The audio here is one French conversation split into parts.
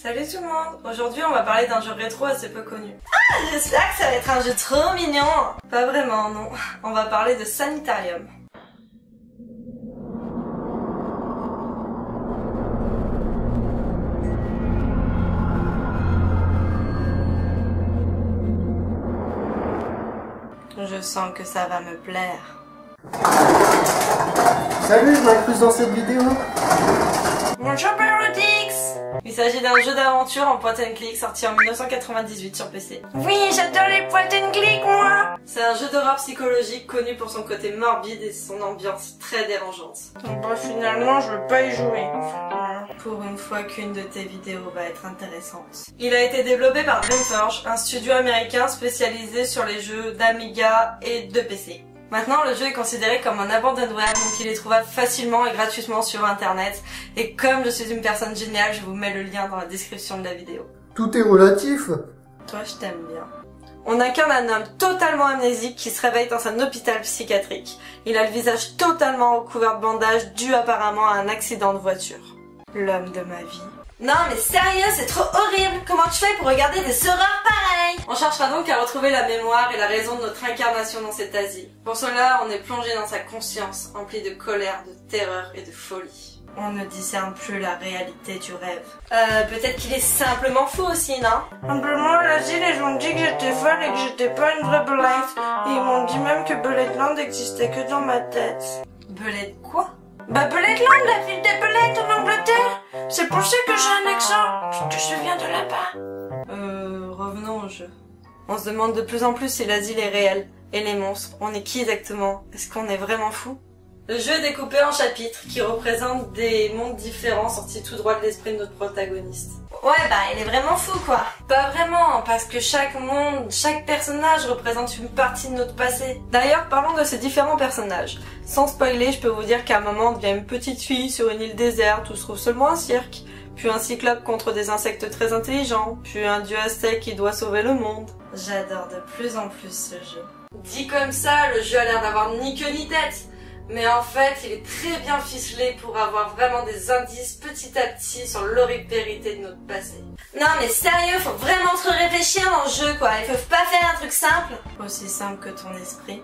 Salut tout le monde. Aujourd'hui on va parler d'un jeu rétro assez peu connu. Ah, j'espère que ça va être un jeu trop mignon. Pas vraiment, non. On va parler de Sanitarium. Je sens que ça va me plaire. Salut, je m'incluse dans cette vidéo. Bonjour Parodix. Il s'agit d'un jeu d'aventure en point and click sorti en 1998 sur PC. Oui, j'adore les point and click moi. C'est un jeu d'horreur psychologique connu pour son côté morbide et son ambiance très dérangeante. Donc bah, finalement je veux pas y jouer. Pour une fois qu'une de tes vidéos va être intéressante. Il a été développé par Dreamforge, un studio américain spécialisé sur les jeux d'Amiga et de PC. Maintenant, le jeu est considéré comme un abandonware, donc il est trouvable facilement et gratuitement sur internet. Et comme je suis une personne géniale, je vous mets le lien dans la description de la vidéo. Tout est relatif. Toi, je t'aime bien. On incarne un homme totalement amnésique qui se réveille dans un hôpital psychiatrique. Il a le visage totalement recouvert de bandages dû apparemment à un accident de voiture. L'homme de ma vie. Non mais sérieux, c'est trop horrible. Comment tu fais pour regarder des horreurs pareilles? On cherchera donc à retrouver la mémoire et la raison de notre incarnation dans cet asile. Pour cela, on est plongé dans sa conscience, emplie de colère, de terreur et de folie. On ne discerne plus la réalité du rêve. Peut-être qu'il est simplement fou aussi, non? Simplement, à l'asile, ils ont dit que j'étais folle et que j'étais pas une vraie belette. Et ils m'ont dit même que Beletland n'existait que dans ma tête. Belette quoi? Bah Beletland, la ville des belettes en Angleterre. C'est pour ça que j'ai un accent, puisque je viens de là-bas. Revenons au jeu. On se demande de plus en plus si l'asile est réel. Et les monstres, on est qui exactement? Est-ce qu'on est vraiment fou? Le jeu est découpé en chapitres qui représentent des mondes différents sortis tout droit de l'esprit de notre protagoniste. Ouais bah il est vraiment fou quoi. Pas vraiment, parce que chaque monde, chaque personnage représente une partie de notre passé. D'ailleurs parlons de ces différents personnages. Sans spoiler, je peux vous dire qu'à un moment on devient une petite fille sur une île déserte où se trouve seulement un cirque, puis un cyclope contre des insectes très intelligents, puis un dieu aztèque qui doit sauver le monde. J'adore de plus en plus ce jeu. Dit comme ça, le jeu a l'air d'avoir ni queue ni tête. Mais en fait, il est très bien ficelé pour avoir vraiment des indices petit à petit sur l'horrible vérité de notre passé. Non mais sérieux, faut vraiment trop réfléchir dans le jeu quoi, ils peuvent pas faire un truc simple. Aussi simple que ton esprit,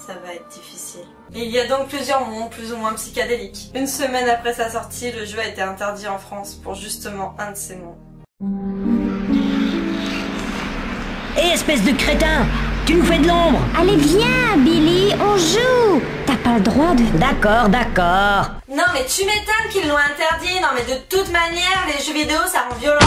ça va être difficile. Il y a donc plusieurs mondes plus ou moins psychédéliques. Une semaine après sa sortie, le jeu a été interdit en France pour justement un de ces mondes. Hé, espèce de crétin! Tu nous fais de l'ombre! Allez viens Billy, on joue! T'as pas le droit de... D'accord. Non mais tu m'étonnes qu'ils l'ont interdit. Non mais de toute manière, les jeux vidéo ça rend violent.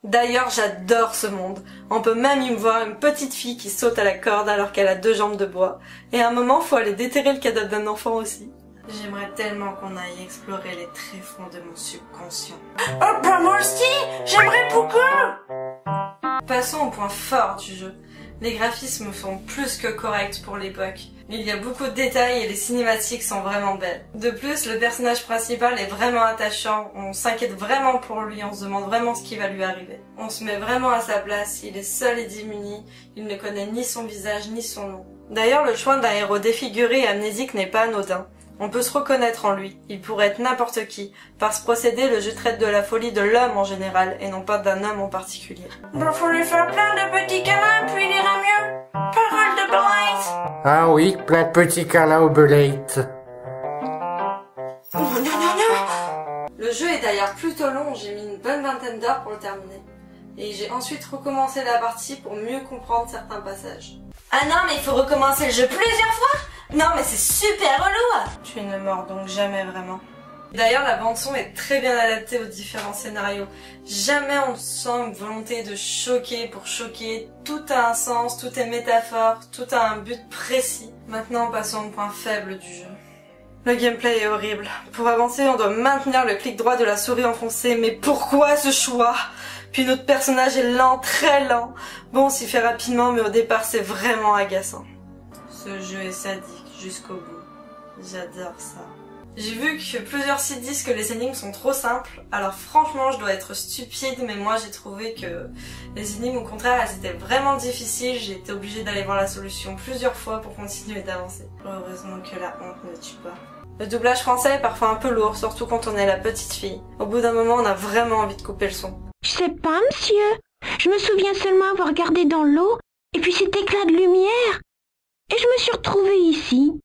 D'ailleurs j'adore ce monde. On peut même y voir une petite fille qui saute à la corde alors qu'elle a 2 jambes de bois. Et à un moment faut aller déterrer le cadavre d'un enfant aussi. J'aimerais tellement qu'on aille explorer les tréfonds de mon subconscient. Oh bah moi aussi, j'aimerais beaucoup. Passons au point fort du jeu. Les graphismes sont plus que corrects pour l'époque. Il y a beaucoup de détails et les cinématiques sont vraiment belles. De plus, le personnage principal est vraiment attachant, on s'inquiète vraiment pour lui, on se demande vraiment ce qui va lui arriver. On se met vraiment à sa place, il est seul et démuni, il ne connaît ni son visage ni son nom. D'ailleurs, le choix d'un héros défiguré et amnésique n'est pas anodin. On peut se reconnaître en lui, il pourrait être n'importe qui. Par ce procédé, le jeu traite de la folie de l'homme en général, et non pas d'un homme en particulier. Bon, faut lui faire plein de petits câlins, puis il ira mieux. Parole de Belette. Ah oui, plein de petits câlins au Belette. Non, non, non, non. Le jeu est d'ailleurs plutôt long, j'ai mis une bonne vingtaine d'heures pour le terminer. Et j'ai ensuite recommencé la partie pour mieux comprendre certains passages. Ah non, mais il faut recommencer le jeu plusieurs fois? Non mais c'est super relou. Tu ne meurs donc jamais vraiment. D'ailleurs la bande son est très bien adaptée aux différents scénarios. Jamais on sent une volonté de choquer pour choquer. Tout a un sens, tout est métaphore, tout a un but précis. Maintenant passons au point faible du jeu. Le gameplay est horrible. Pour avancer on doit maintenir le clic droit de la souris enfoncée. Mais pourquoi ce choix? Puis notre personnage est lent, très lent. Bon on s'y fait rapidement mais au départ c'est vraiment agaçant. Ce jeu est sadique jusqu'au bout. J'adore ça. J'ai vu que plusieurs sites disent que les énigmes sont trop simples. Alors franchement, je dois être stupide, mais moi j'ai trouvé que les énigmes au contraire, elles étaient vraiment difficiles. J'ai été obligée d'aller voir la solution plusieurs fois pour continuer d'avancer. Heureusement que la honte ne tue pas. Le doublage français est parfois un peu lourd, surtout quand on est la petite fille. Au bout d'un moment, on a vraiment envie de couper le son. Je sais pas, monsieur. Je me souviens seulement avoir regardé dans l'eau, et puis cet éclat de lumière. Et je me suis retrouvée ici.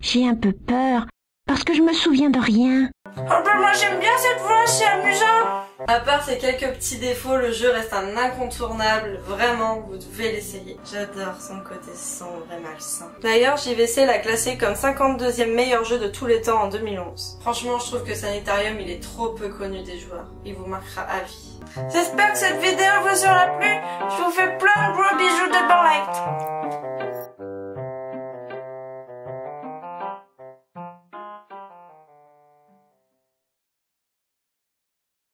J'ai un peu peur, parce que je me souviens de rien. Oh bah moi j'aime bien cette voix, c'est amusant. À part ces quelques petits défauts, le jeu reste un incontournable. Vraiment, vous devez l'essayer. J'adore son côté sombre et malsain. D'ailleurs, JVC l'a classé comme 52e meilleur jeu de tous les temps en 2011. Franchement, je trouve que Sanitarium, il est trop peu connu des joueurs. Il vous marquera à vie. J'espère que cette vidéo vous aura plu. Je vous fais plein de gros bisous de Barlight.